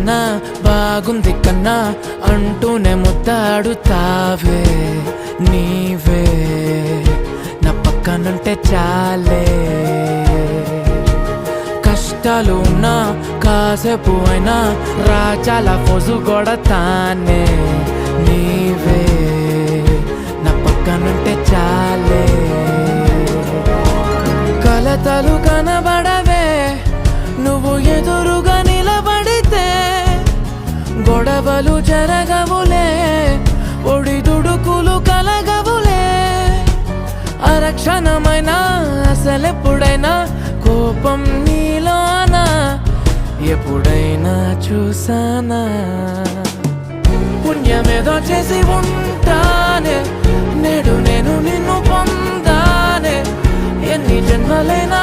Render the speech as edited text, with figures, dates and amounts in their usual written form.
కన్నా బాగుంది కన్నా అంటూనే ముద్దాడుతావే నీవే నా పక్కనుంటే చాలే కష్టాలు ఉన్నా కాసేపు అయినా రాజాల ఫోజు కొడతానే నీవే నా పక్కనుంటే చాలే కలతలు కనబడవే నువ్వు ఎదురుగా నిలబడితే గొడవలు జరగవులే ఒడిదుడుకులు కలగవులే అరక్షణమైనా అసలెప్పుడైనా కోపం నీలోనా ఎప్పుడైనా చూసానా పుణ్యమేదో చేసి ఉంటానే నేడు నేను నిన్ను పొందానే ఎన్ని జన్మలైనా